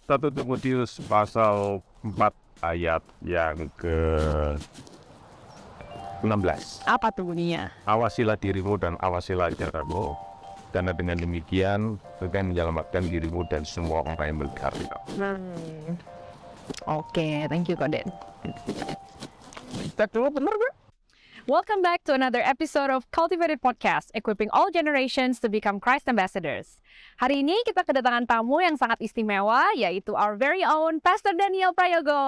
Satu Timotius pasal 4 ayat yang ke-16. Apa tuh bunyinya? Awasilah dirimu dan awasilah caramu, karena dengan demikian akan menyelamatkan dirimu dan semua orang yang melihatnya. Oke, thank you Koden. Cek dulu bener gak? Welcome back to another episode of Cultivated Podcast, equipping all generations to become Christ ambassadors. Hari ini kita kedatangan tamu yang sangat istimewa, yaitu our very own Pastor Daniel Prayogo.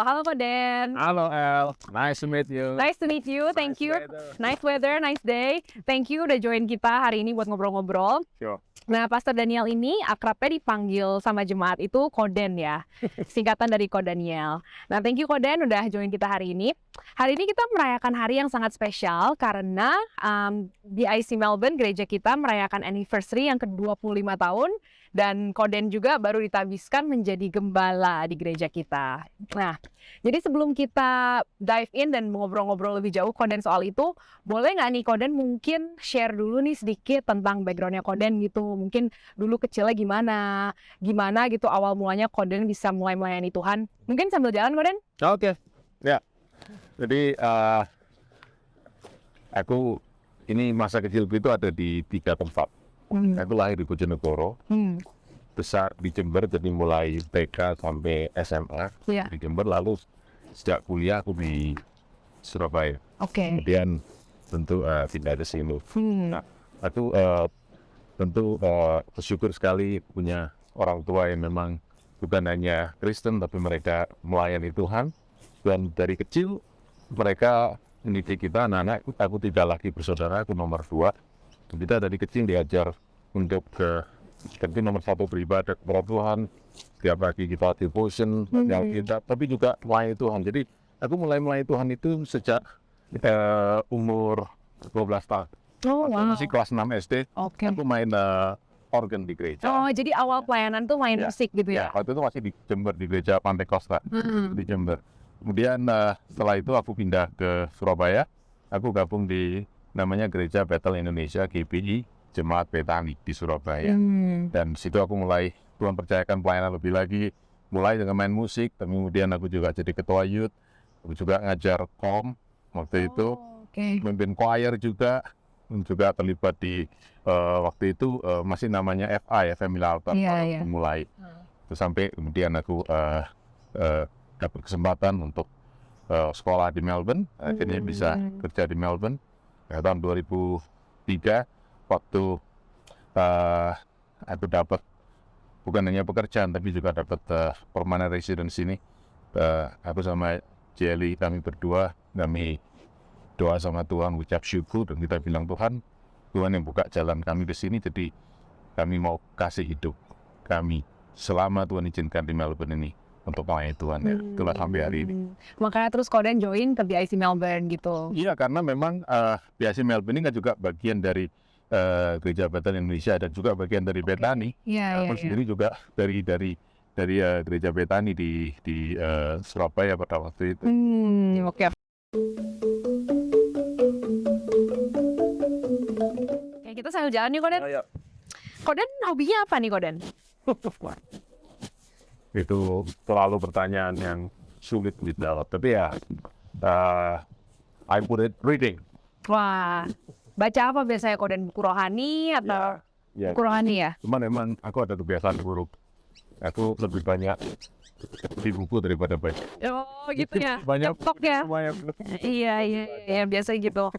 Halo Koden. Halo El, nice to meet you. Nice to meet you, thank you. Nice weather, nice day. Thank you udah join kita hari ini buat ngobrol-ngobrol. Sure. Nah, Pastor Daniel ini akrabnya dipanggil sama jemaat itu Koden ya, singkatan dari Kodaniel. Nah, thank you Koden udah join kita hari ini. Hari ini kita merayakan hari yang sangat spesial karena di IC Melbourne, gereja kita merayakan anniversary yang ke-25 tahun. Dan Koden juga baru ditabiskan menjadi gembala di gereja kita. Nah, jadi sebelum kita dive in dan ngobrol-ngobrol lebih jauh Koden soal itu, boleh nggak nih Koden mungkin share dulu nih sedikit tentang backgroundnya Koden gitu. Mungkin dulu kecilnya gimana gitu awal mulanya Koden bisa mulai melayani Tuhan. Mungkin sambil jalan Koden? Oke. Ya. Jadi aku ini masa kecilku itu ada di 3 tempat. Aku lahir di Bojonegoro, besar di Jember, jadi mulai TK sampai SMA di Jember, lalu sejak kuliah aku di Surabaya. Kemudian tentu pindah ke sini. Nah, aku tentu bersyukur sekali punya orang tua yang memang bukan hanya Kristen, tapi mereka melayani Tuhan. Dan dari kecil mereka mendidik kita, anak-anak. Aku 3 laki bersaudara, aku nomor 2. Kita dari kecil diajar untuk jadi nomor 1 beribadah kepada Tuhan. Setiap pagi kita devotion, yang kita, tapi juga melayani Tuhan. Jadi aku mulai melayani Tuhan itu sejak umur 12 tahun. Masih kelas 6 SD. Aku main organ di gereja. Oh, jadi awal pelayanan tuh main musik gitu ya? Waktu itu masih di Jember, di gereja Pantai Kosta di Jember. Kemudian setelah itu aku pindah ke Surabaya. Aku gabung di namanya Gereja Bethel Indonesia GBI, Jemaat Betani di Surabaya. Dan situ aku mulai Tuhan percayakan pelayanan lebih lagi, mulai dengan main musik. Kemudian aku juga jadi ketua youth, aku juga ngajar kom waktu itu, memimpin choir juga terlibat di waktu itu masih namanya FA ya, Family Altar, mulai. Terus sampai kemudian aku dapat kesempatan untuk sekolah di Melbourne, akhirnya bisa kerja di Melbourne. Tahun 2003 waktu aku dapat bukan hanya pekerjaan tapi juga dapat permanent residence sini. Aku sama Jelly, kami berdua, kami doa sama Tuhan, ucap syukur, dan kita bilang Tuhan yang buka jalan kami ke sini, jadi kami mau kasih hidup kami selama Tuhan izinkan di Melbourne ini untuk melayani Tuhan ya. Itulah sampai hari ini. Makanya terus Koden join ke BIC Melbourne gitu. Iya, karena memang BIC Melbourne ini kan juga bagian dari Gereja Bethel Indonesia dan juga bagian dari Betani. Aku sendiri juga dari Gereja Betani di Surabaya pada waktu itu. Oke, kita sambil jalan nih Koden. Koden hobinya apa nih Koden? Itu selalu pertanyaan yang sulit dijawab. Tapi ya, I put it reading. Wah, baca apa biasanya Koden? Buku rohani atau buku rohani ya? Cuman memang aku ada kebiasaan buruk. Aku lebih banyak di buku daripada baca. Oh gitu ya, Banyak TikTok ya? Iya, biasa gitu.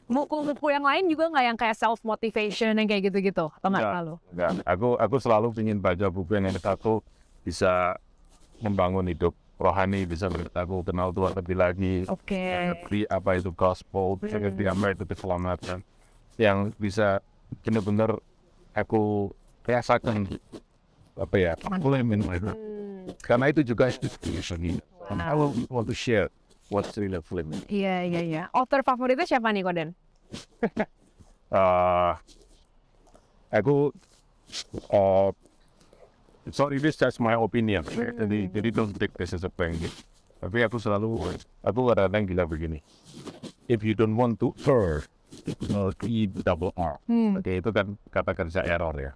Buku-buku yang lain juga nggak yang kayak self-motivation yang kayak gitu-gitu? Atau nggak terlalu? Enggak, aku selalu ingin baca buku yang aku bisa membangun hidup rohani, bisa aku kenal Tuhan lebih lagi. Ngerti apa itu gospel, ngerti apa itu keselamatan, yang bisa benar-benar aku rasakan apa ya, fulfillment. Karena itu juga inspiration. I want to share what's really fulfillment. Iya. Author favoritnya siapa nih Koden? Aku sorry, this just my opinion. Jadi don't take this as a prank. Tapi aku kadang-kadang bilang begini. If you don't want to err, E double R. Oke, itu kan kata kerja error ya.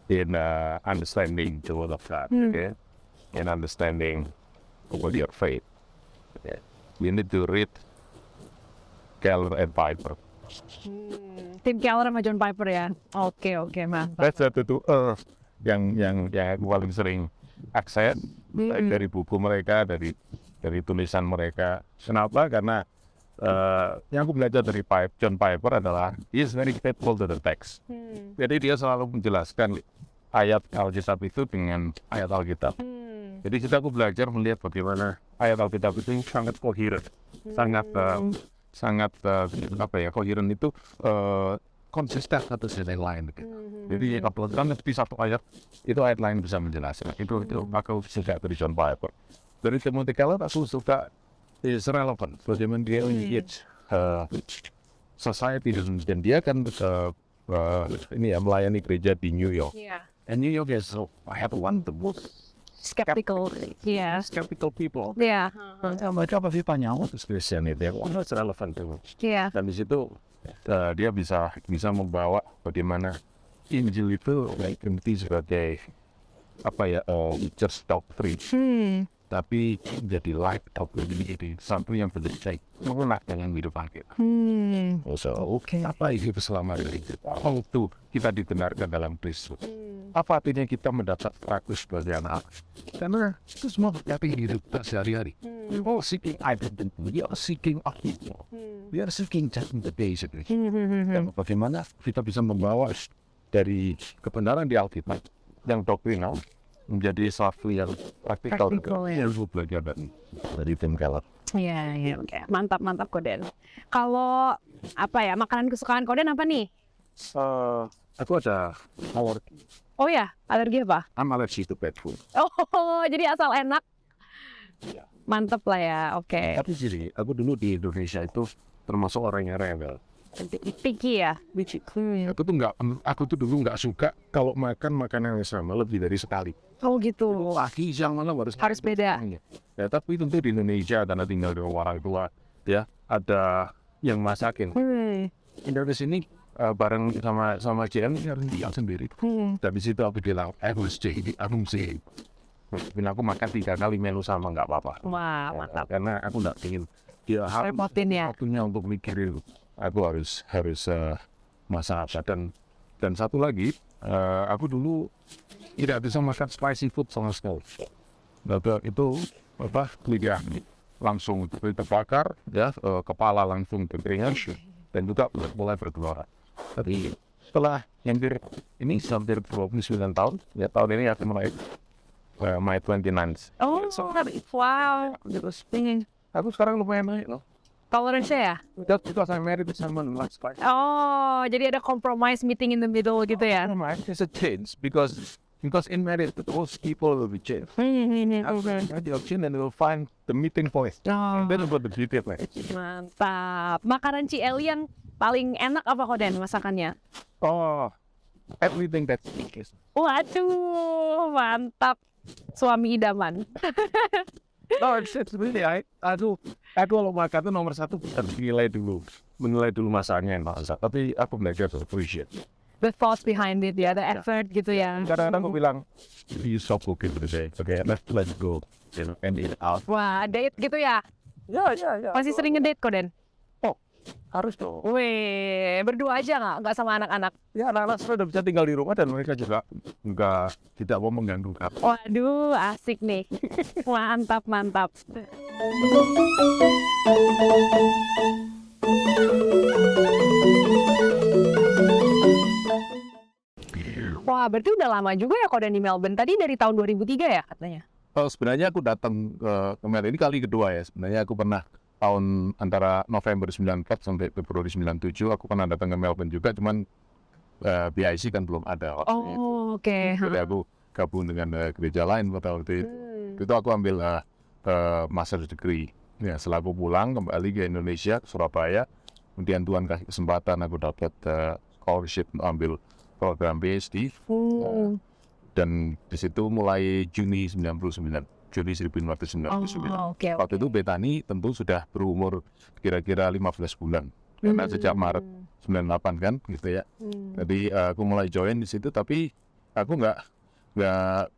In understanding the word of God, okay? In understanding what your faith. Okay. We need to read Keller and Piper. Tim Keller sama John Piper ya. Oke, mantap. That's itu yang aku paling sering akses baik dari buku mereka, dari tulisan mereka. Kenapa? Karena yang aku belajar dari John Piper adalah he is very faithful to the text. Jadi dia selalu menjelaskan ayat Alkitab itu dengan ayat Alkitab. Jadi aku belajar melihat bagaimana ayat Alkitab itu sangat koheren, sangat koheren itu konsisten satu sama lain. Jadi apabila di satu ayat itu ayat lain bisa menjelaskan. Itu aku suka dari John Piper. Dari Timothy Keller aku suka is relevant. Bagaimana dia engage society, dan dia kan melayani gereja di New York. And New York is I have one of the most skeptical people. Mereka pasti tanya, Christianity, what's relevant to? Yeah. Dan di situ dia bisa membawa bagaimana Injil itu berarti sebagai church doctrine, tapi menjadi life doctrine, jadi satu yang berdasar mengenai dengan kehidupan kita. Apa itu keselamatan itu? Itu kita dibenarkan dalam Kristus. Apa artinya kita mendapat Kristus sebagai anak? Karena itu semua terjadi di hidup kita sehari-hari. We are seeking identity, we are seeking people, we are seeking justification. Dan bagaimana kita bisa membawa dari kebenaran di Alkitab yang doktrinal menjadi sesuatu yang praktikal. Yang gue belajar dari Tim Keller. Iya, oke. Mantap Koden. Kalau makanan kesukaan Koden apa nih? Aku ada allergi. Oh ya, alergi apa? I'm allergic to pet food. Oh, jadi asal enak. Ya. Mantap lah ya, oke. Tapi jadi, aku dulu di Indonesia itu termasuk orang yang rebel. Picky ya? Aku tuh dulu nggak suka kalau makan makanan yang sama lebih dari sekali. Oh gitu. Pagi, siang, malam harus beda. Ya, tapi tentu di Indonesia karena tinggal di orang tua, ya ada yang masakin. Indonesia ini bareng sama JM ini harus dia sendiri. Dari situ aku bilang, aku mesti. Dan aku makan 3 kali menu sama nggak apa-apa. Wah, mantap. Karena aku nggak ingin dia harus waktunya untuk mikirin. Aku harus masak. Dan satu lagi, aku dulu tidak bisa makan spicy food sama sekali. Itu lidah langsung terbakar, ya, kepala langsung berkeringat, dan juga mulai bergelora. Tapi setelah ini hampir 29 tahun, ya tahun ini aku mulai my 29. Oh, wow. Aku sekarang lumayan naik loh. Tolerance ya? Because I'm married to someone who likes spicy. Oh, jadi ada compromise meeting in the middle gitu ya? It's a change because in marriage those people will be changed. The option and will find the meeting point. That's about the beauty of it. Mantap. Makanan Cieli yang paling enak apa Koden masakannya? Oh, everything that's is. Waduh, mantap. Suami idaman. No, it's really aku kalau makan itu nomor satu harus menilai dulu masaknya yang masak. Tapi aku belajar to appreciate the thoughts behind it ya, the effort gitu ya. Kadang-kadang aku bilang, you stop cooking today, okay, let's go, and eat out. Wah, date gitu ya? Ya. Masih sering ngedate Koden? Oh, harus dong. Weh, berdua aja nggak sama anak-anak? Ya, anak-anak sudah bisa tinggal di rumah dan mereka juga tidak mau mengganggu kamu. Waduh, asik nih. Mantap. Wah, berarti udah lama juga ya Koden di Melbourne. Tadi dari tahun 2003 ya katanya? Sebenarnya aku datang ke Melbourne ini kali kedua ya. Sebenarnya aku pernah tahun antara November 94 sampai Februari 97 aku pernah datang ke Melbourne juga, cuman BIC kan belum ada. Oh, oke. Jadi aku gabung dengan gereja lain pada waktu itu. Itu aku ambil master degree. Ya, setelah aku pulang kembali ke Indonesia, ke Surabaya, kemudian Tuhan kasih kesempatan aku dapat scholarship ambil program PhD. Dan di situ mulai Juni 1999. Oke. Waktu itu Bethany tentu sudah berumur kira-kira 15 bulan. Karena sejak Maret 98 kan gitu ya. Jadi aku mulai join di situ, tapi aku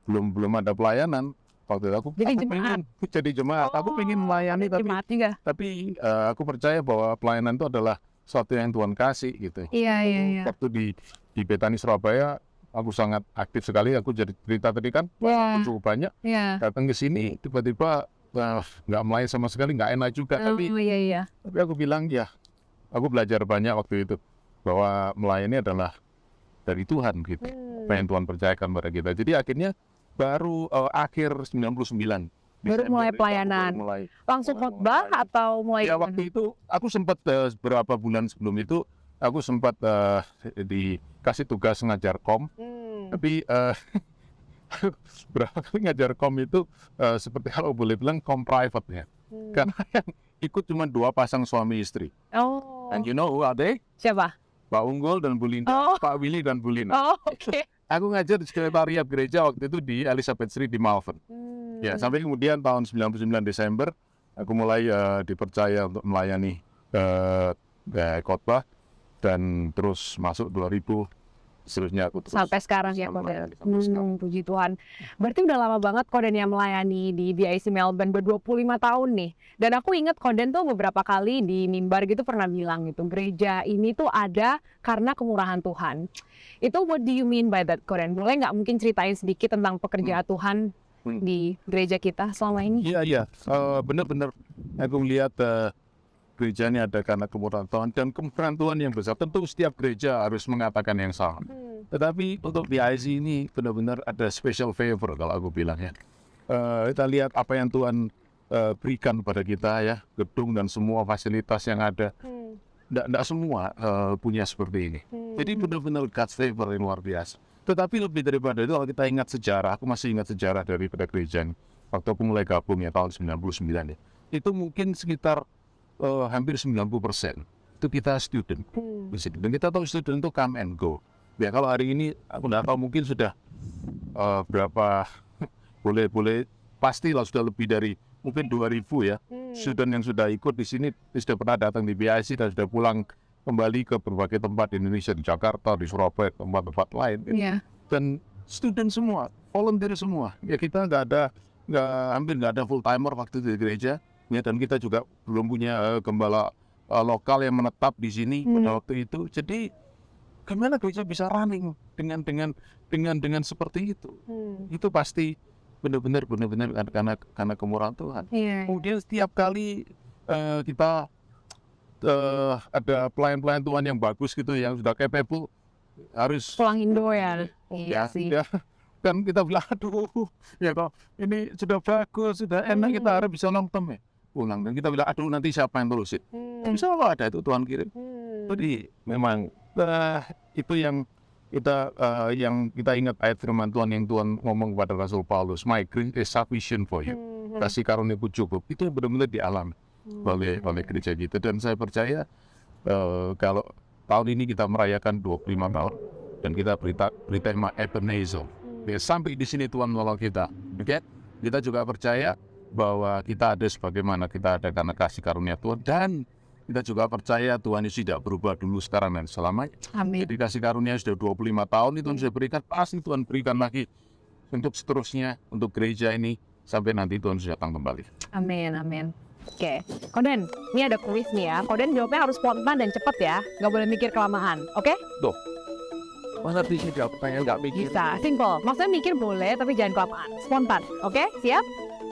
belum ada pelayanan. Waktu itu aku Jemaat. pengen jadi jemaat. Aku pengen melayani, Jemaat juga. tapi aku percaya bahwa pelayanan itu adalah sesuatu yang Tuhan kasih gitu. Iya. Waktu di Bethany Surabaya, aku sangat aktif sekali. Aku jadi cerita tadi kan, cukup banyak. Datang ke sini tiba-tiba nggak melayani sama sekali, nggak enak juga. Tapi aku bilang ya, aku belajar banyak waktu itu bahwa melayani adalah dari Tuhan gitu. Apa yang Tuhan percayakan pada kita. Jadi akhirnya baru akhir 99 baru mulai pelayanan. Langsung khotbah atau mulai? Ya waktu itu aku sempat beberapa bulan sebelum itu aku sempat dikasih tugas ngajar kom. Tapi berapa kali ngajar kom itu seperti kalau boleh bilang kom private ya. Karena yang ikut cuma 2 pasang suami istri. And you know who are they? Siapa? Pak Unggul dan Bu Linda, Pak Willy dan Bu Lina. Oke. Aku ngajar di sekretariat gereja waktu itu di Elizabeth Street di Malvern. Ya, sampai kemudian tahun 99 Desember aku mulai dipercaya untuk melayani khotbah, dan terus masuk 2000 seterusnya aku terus sampai sekarang ya Koden. sampai sekarang. Puji Tuhan. Berarti udah lama banget Koden yang melayani di BIC Melbourne, 25 tahun nih. Dan aku ingat Koden tuh beberapa kali di mimbar gitu pernah bilang gitu, gereja ini tuh ada karena kemurahan Tuhan. Itu what do you mean by that, Koden? Boleh nggak mungkin ceritain sedikit tentang pekerjaan Tuhan di gereja kita selama ini? Iya. Benar-benar aku melihat gereja ini ada karena kemurahan Tuhan, dan kemurahan Tuhan yang besar. Tentu setiap gereja harus mengatakan yang sama. Tetapi untuk BIC ini benar-benar ada special favor kalau aku bilang ya. Kita lihat apa yang Tuhan berikan pada kita ya, gedung dan semua fasilitas yang ada. Tidak semua punya seperti ini. Jadi benar-benar God's favor yang luar biasa. Tetapi lebih daripada itu, kalau kita ingat sejarah, aku masih ingat sejarah daripada gereja ini. Waktu aku mulai gabung ya tahun 99 ya. Itu mungkin sekitar hampir 90% itu kita student. Dan kita tahu student itu come and go. Ya kalau hari ini aku tidak tahu, mungkin sudah berapa boleh pastilah sudah lebih dari mungkin 2000 ya student yang sudah ikut di sini, sudah pernah datang di BIC dan sudah pulang kembali ke berbagai tempat di Indonesia, di Jakarta, di Surabaya, tempat-tempat lain. Dan student semua, volunteer semua. Ya kita hampir nggak ada full timer waktu itu di gereja. Ya, dan kita juga belum punya gembala lokal yang menetap di sini pada waktu itu. Jadi gimana gereja bisa running dengan seperti itu? Itu pasti benar-benar karena kemurahan Tuhan. Kemudian setiap kali kita ada pelayan-pelayan Tuhan yang bagus gitu, yang sudah capable, harus pulang Indo ya. Iya sih. Ya. Dan kita bilang, aduh, ya kok ini sudah bagus, sudah enak, kita harus bisa long term ya. Pulang, dan kita bilang, aduh nanti siapa yang terusin? Bisa kalau ada itu Tuhan kirim. Jadi memang itu yang kita ingat ayat firman Tuhan yang Tuhan ngomong kepada Rasul Paulus, my grace is sufficient for you. Kasih karuniaku cukup. Itu benar-benar dialami oleh gereja gitu. Dan saya percaya kalau tahun ini kita merayakan 25 tahun dan kita beri tema Ebenezer. Ya, sampai di sini Tuhan menolong kita. Okay? Kita juga percaya bahwa kita ada sebagaimana kita ada karena kasih karunia Tuhan, dan kita juga percaya Tuhan Yesus tidak berubah dulu, sekarang dan selamanya. Amin. Jadi kasih karunia sudah 25 tahun itu Tuhan sudah berikan, pasti Tuhan berikan lagi untuk seterusnya, untuk gereja ini sampai nanti Tuhan sudah datang kembali. Amin. Oke, Koden, ini ada kuis nih ya. Koden jawabnya harus spontan dan cepat ya, nggak boleh mikir kelamaan, oke? Tuh, masa bisa jawab pertanyaan nggak mikir? Bisa, simple. Maksudnya mikir boleh, tapi jangan kelamaan. Spontan, oke? Siap?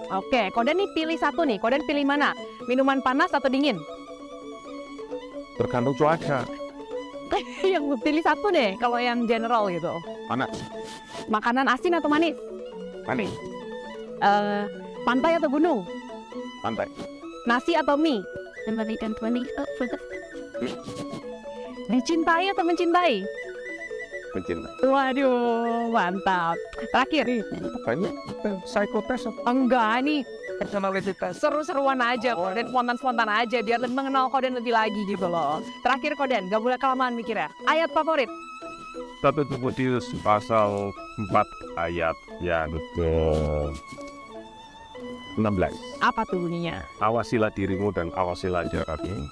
Oke, Koden nih pilih satu nih. Koden pilih mana? Minuman panas atau dingin? Tergantung cuaca. Yang pilih satu deh, kalau yang general gitu. Panas. Makanan asin atau manis? Manis. Pantai atau gunung? Pantai. Nasi atau mie? Dicintai atau mencintai? Mencintai. Waduh, mantap. Terakhir. Kayaknya psikotes atau Enggak, ini personalitas. seru-seruan aja, Koden, spontan-spontan aja, biar mengenal Koden lebih lagi gitu loh. Terakhir Koden, gak boleh kelamaan mikir ya. Ayat favorit? 1 Timotius pasal 4 ayat yang ke-16. Apa tuh bunyinya? Awasilah dirimu dan awasilah jarakmu,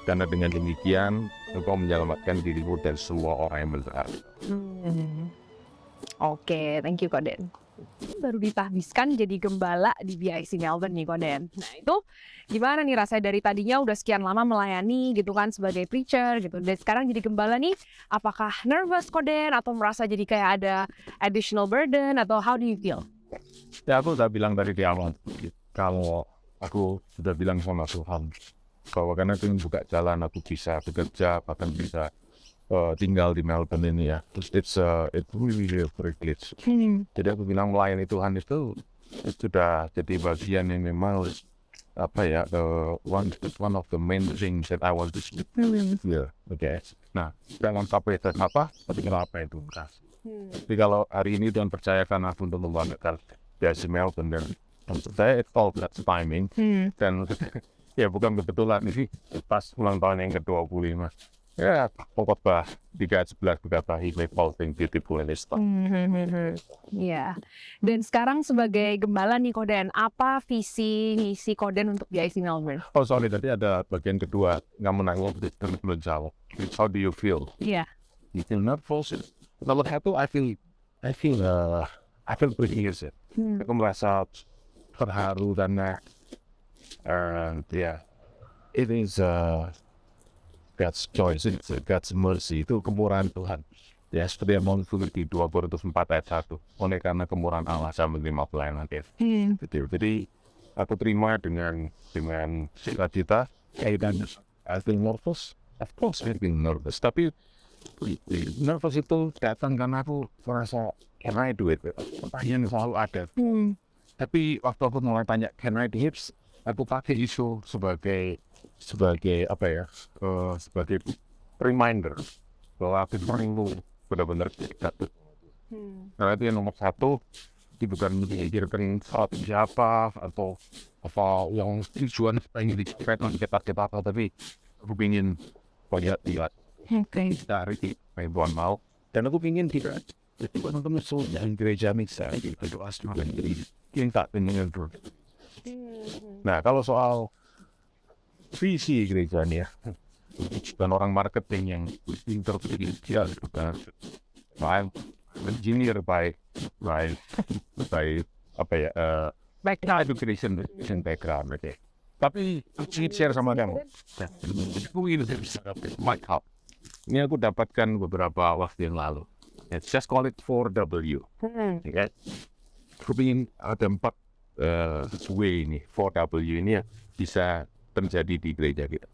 karena dengan demikian engkau menyelamatkan dirimu dan semua orang yang mendengar. Oke, thank you Koden. Baru ditahbiskan jadi gembala di BIC Melbourne nih Koden. Nah itu gimana nih rasanya dari tadinya udah sekian lama melayani gitu kan sebagai preacher gitu. Dan sekarang jadi gembala nih, apakah nervous Koden atau merasa jadi kayak ada additional burden atau how do you feel? Ya aku udah bilang tadi di awal, kalau aku sudah bilang sama Tuhan bahwa karena aku ingin buka jalan, aku bisa bekerja, bahkan bisa tinggal di Melbourne ini ya. It's really a privilege. Jadi aku bilang melayani Tuhan itu sudah jadi bagian yang memang apa ya, one of the main things that I want to do. Yeah, okay. Nah, dalam kapasitas apa? Ketika apa itu? Tapi kalau hari ini Tuhan percayakan aku untuk membanggakan dari Melbourne, dan untuk saya it's all that timing. Dan ya bukan kebetulan ini pas ulang tahun yang ke-25. Ya, pokoknya 3:11 berkata he made all things beautiful in his time. Iya. Dan sekarang sebagai gembala nih Koden, apa visi misi Koden untuk BIC Melbourne? Oh sorry, tadi ada bagian kedua, nggak menanggung belum jawab. How do you feel? Iya. You feel nervous? Nomor satu, I feel pretty easy. Aku merasa terharu karena it is God's choice, it's God's mercy, itu kemurahan Tuhan. Ya, seperti yang mau di 2 Korintus 4 ayat 1. Oleh karena kemurahan Allah saya menerima pelayanan itu. Jadi aku terima dengan sukacita. Dan I feel nervous. Of course I feel nervous. Tapi nervous itu datang karena aku merasa can I do it? Pertanyaan selalu ada. Tapi waktu aku mulai tanya can I do it? Aku pakai isu sebagai apa ya, sebagai reminder bahwa aku perlu benar-benar jatuh. Karena itu yang nomor satu, bukan memikirkan siapa atau apa yang tujuan pengen dicapai kita apa, tapi aku ingin banyak lihat dari yang Tuhan mau, dan aku ingin tidak jadi teman-teman yang gereja misalnya berdoa sama diri yang tak pengen terus. Nah kalau soal visi gereja nih ya, bukan orang marketing yang pintar ya, I'm engineer by apa ya, education background, okay. Tapi aku ingin share sama kamu. Aku ingin my help. Ini aku dapatkan beberapa waktu yang lalu. Let's just call it 4W. Okay. Aku ingin ada 4 way ini, 4W ini ya bisa terjadi di gereja kita.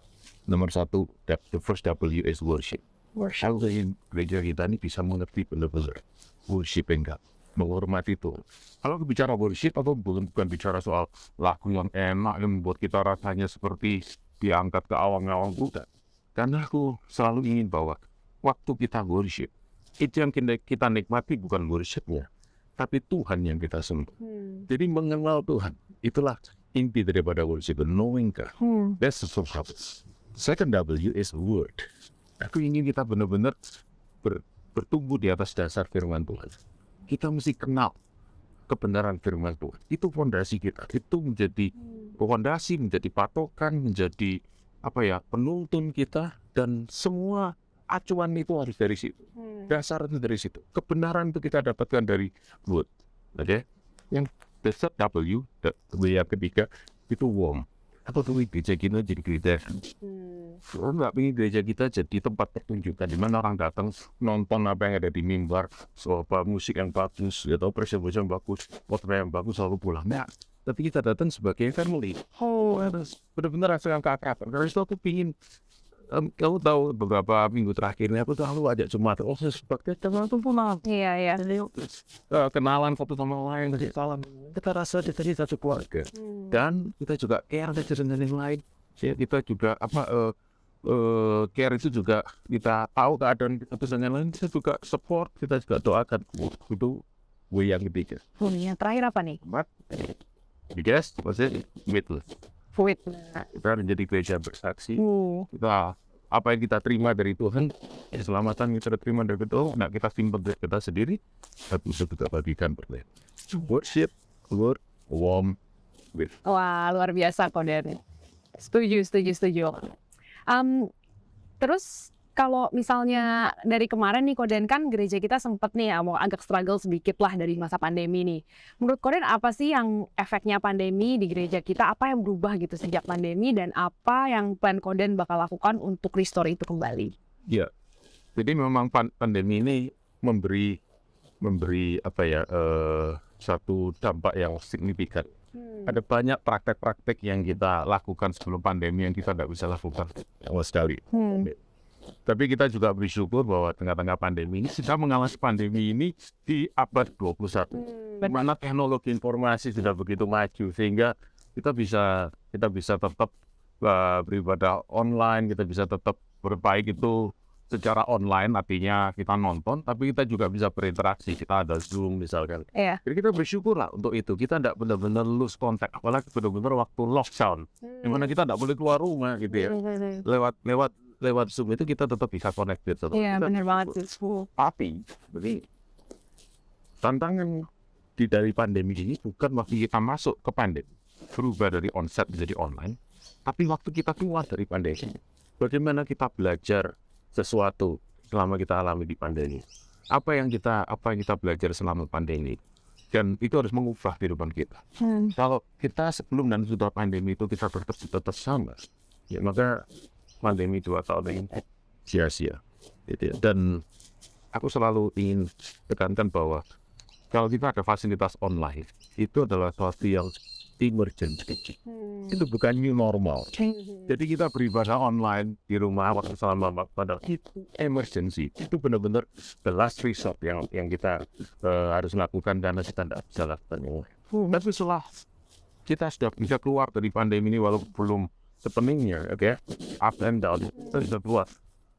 Nomor satu, the first W is worship. Aku ingin gereja kita ini bisa mengerti benar-benar worship enggak, menghormati Tuhan. Kalau bicara worship, aku bukan bicara soal lagu yang enak yang membuat kita rasanya seperti diangkat ke awang-awang, bukan. Karena aku selalu ingin bahwa waktu kita worship, itu yang kita nikmati bukan worshipnya, tapi Tuhan yang kita sembah. Jadi mengenal Tuhan, itulah inti daripada worship, knowing God. That's the source of it. Second W is word. Aku ingin kita benar-benar bertumbuh di atas dasar firman Tuhan. Kita mesti kenal kebenaran firman Tuhan. Itu fondasi kita. Itu menjadi fondasi, menjadi patokan, menjadi apa ya, penuntun kita, dan semua acuan itu harus dari situ. Dasar itu dari situ. Kebenaran itu kita dapatkan dari word. Oke? Yang the third W, yang ketiga, itu warm. Aku tuh gereja kita jadi gereja. Aku nggak ingin gereja kita jadi tempat pertunjukan di mana orang datang nonton apa yang ada di mimbar, soal musik yang bagus, atau presentasi yang bagus, potret yang bagus, lalu pulang. Nah, tapi kita datang sebagai family. Benar-benar rasa yang keakraban. Karena itu aku ingin, kamu tahu beberapa minggu terakhir ini aku selalu ajak Jumat. Sebagai teman tuh pulang. Iya. Kenalan satu sama lain, kasih salam. Kita rasa jadi satu keluarga. Dan kita juga care dengan yang lain. Kita juga care itu juga kita tahu keadaan satu dengan lain. Kita juga support, kita juga doakan. Itu way yang ketiga. Yang terakhir apa nih? Yes, maksudnya witness. Kita menjadi gereja bersaksi. Kita apa yang kita terima dari Tuhan, keselamatan kita terima dari Ketua, nah kita simpan dari kita sendiri, tapi bisa kita bagikan berlain. Worship, word, warm, with. Wah, luar biasa Koden. Setuju. Terus kalau misalnya dari kemarin nih Koden, kan gereja kita sempet nih mau agak struggle sedikit lah dari masa pandemi nih. Menurut Koden apa sih yang efeknya pandemi di gereja kita? Apa yang berubah gitu sejak pandemi, dan apa yang plan Koden bakal lakukan untuk restore itu kembali? Ya, jadi memang pandemi ini memberi satu dampak yang signifikan. Ada banyak praktek-praktek yang kita lakukan sebelum pandemi yang kita tidak bisa lakukan sama sekali. Tapi kita juga bersyukur bahwa tengah-tengah pandemi ini kita mengalami pandemi ini di abad 21. Di mana teknologi informasi sudah begitu maju sehingga kita bisa tetap beribadah online, kita bisa tetap berbaik itu secara online, artinya kita nonton, tapi kita juga bisa berinteraksi. Kita ada Zoom misalkan. Iya. Jadi kita bersyukur lah untuk itu. Kita tidak benar-benar lose contact, apalagi benar-benar waktu lockdown, di mana kita tidak boleh keluar rumah gitu ya. Lewat Zoom itu kita tetap bisa connected. Iya, benar banget. Tapi, jadi tantangan dari pandemi ini bukan waktu kita masuk ke pandemi, berubah dari onsite menjadi online, tapi waktu kita keluar dari pandemi. Bagaimana kita belajar sesuatu selama kita alami di pandemi? Apa yang kita belajar selama pandemi? Dan itu harus mengubah kehidupan kita. Kalau kita sebelum dan setelah pandemi itu kita tetap sama, ya maka pandemi 2 tahun ini sia-sia. Gitu ya. Dan aku selalu ingin tekankan bahwa kalau kita ada fasilitas online, itu adalah sesuatu yang emergency. Itu bukan new normal. Jadi kita beribadah online di rumah waktu selama pada itu emergency. Itu benar-benar the last resort yang kita harus lakukan karena kita tidak bisa lakukan. Tapi setelah kita sudah bisa keluar dari pandemi ini walaupun belum sepenuhnya, oke, up and down, kita sudah keluar.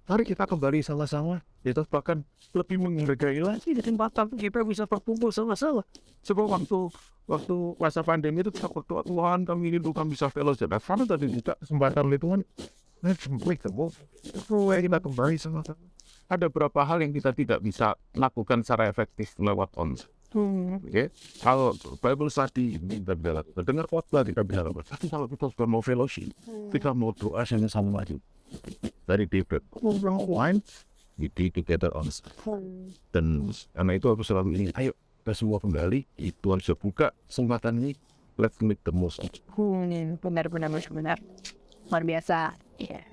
Mari kita kembali sama-sama. Kita bahkan lebih menghargai lagi kesempatan kita bisa berkumpul sama-sama. Sebab waktu masa pandemi itu kita berdoa, Tuhan kami rindukan bisa fellowship. Karena tadi juga kesempatan itu kan, kita kembali sama-sama. Ada beberapa hal yang kita tidak bisa lakukan secara efektif lewat online. Okay. Kalau Bible study kita bisa lakukan, dengar khotbah kita bisa lakukan. Tapi kalau kita sudah mau fellowship, kita mau doa sama lagi. Dari David, wine, we be together on. Dan karena itu aku selalu ingin, ayo kita semua kembali, itu harus buka kesempatan ini, let's make the most of it. Benar. Luar biasa. Yeah.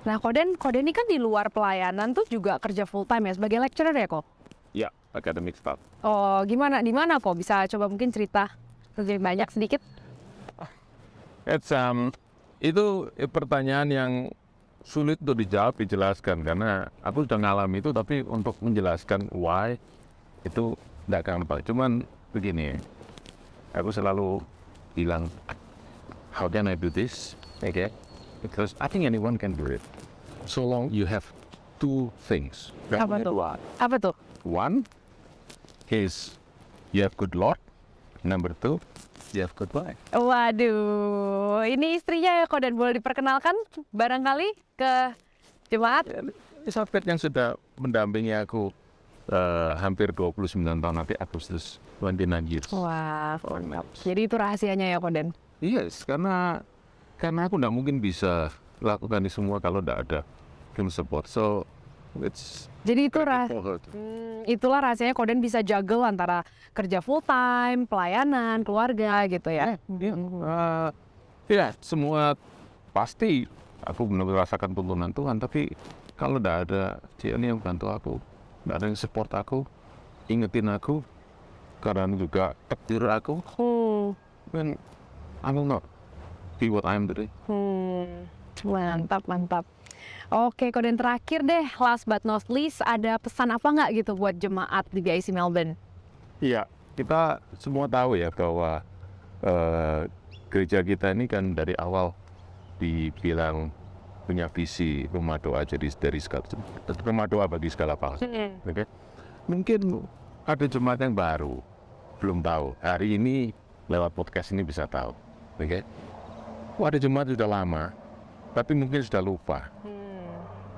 Nah, Koden ini kan di luar pelayanan tuh juga kerja full time ya sebagai lecturer ya kok? Ya, academic staff. Oh, di mana kok? Bisa coba mungkin cerita lebih banyak sedikit? Itu pertanyaan yang sulit untuk dijelaskan karena aku sudah ngalami itu, tapi untuk menjelaskan why itu tidak gampang. Cuman begini, aku selalu bilang, how can I do this? Okay. Because I think anyone can do it. So long you have 2 things. Apa tuh? One is you have good Lord. Number 2, you have good wife. Waduh, ini istrinya ya kok, dan boleh diperkenalkan barangkali ke jemaat? Elizabeth yang sudah mendampingi aku hampir 29 tahun, nanti Agustus 29 years. Wah, jadi itu rahasianya ya Koden? Yes, karena aku tidak mungkin bisa lakukan ini semua kalau tidak ada tim support. So jadi itu itulah rahasianya Koden bisa juggle antara kerja full time, pelayanan, keluarga gitu ya. Ya, semua pasti aku benar-benar rasakan tuntunan Tuhan, tapi kalau tidak ada dia yang bantu aku, tidak ada yang support aku, ingetin aku, karena juga takdir aku, then I will not be what I am today. Mantap. Oke, Koden, terakhir deh, last but not least, ada pesan apa nggak gitu buat jemaat di GIC Melbourne? Iya, kita semua tahu ya bahwa gereja kita ini kan dari awal dibilang punya visi rumah doa rumah doa bagi segala bangsa. Okay? Mungkin ada jemaat yang baru belum tahu. Hari ini lewat podcast ini bisa tahu. Oke? Wah, ada jemaat sudah lama, tapi mungkin sudah lupa.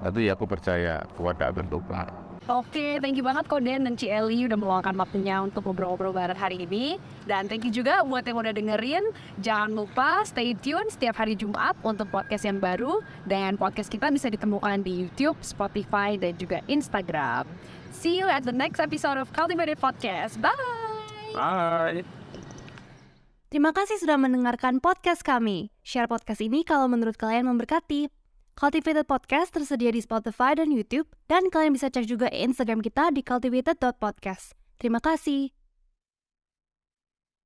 Tapi aku percaya Tuhan tidak akan lupa. Oke, thank you banget Koden dan Ci Eli udah meluangkan waktunya untuk ngobrol-ngobrol bareng hari ini. Dan thank you juga buat yang udah dengerin. Jangan lupa stay tune setiap hari Jumat untuk podcast yang baru. Dan podcast kita bisa ditemukan di YouTube, Spotify, dan juga Instagram. See you at the next episode of Cultivated Podcast. Bye! Bye! Terima kasih sudah mendengarkan podcast kami. Share podcast ini kalau menurut kalian memberkati. Cultivated Podcast tersedia di Spotify dan YouTube, dan kalian bisa cek juga Instagram kita di cultivated.podcast. Terima kasih.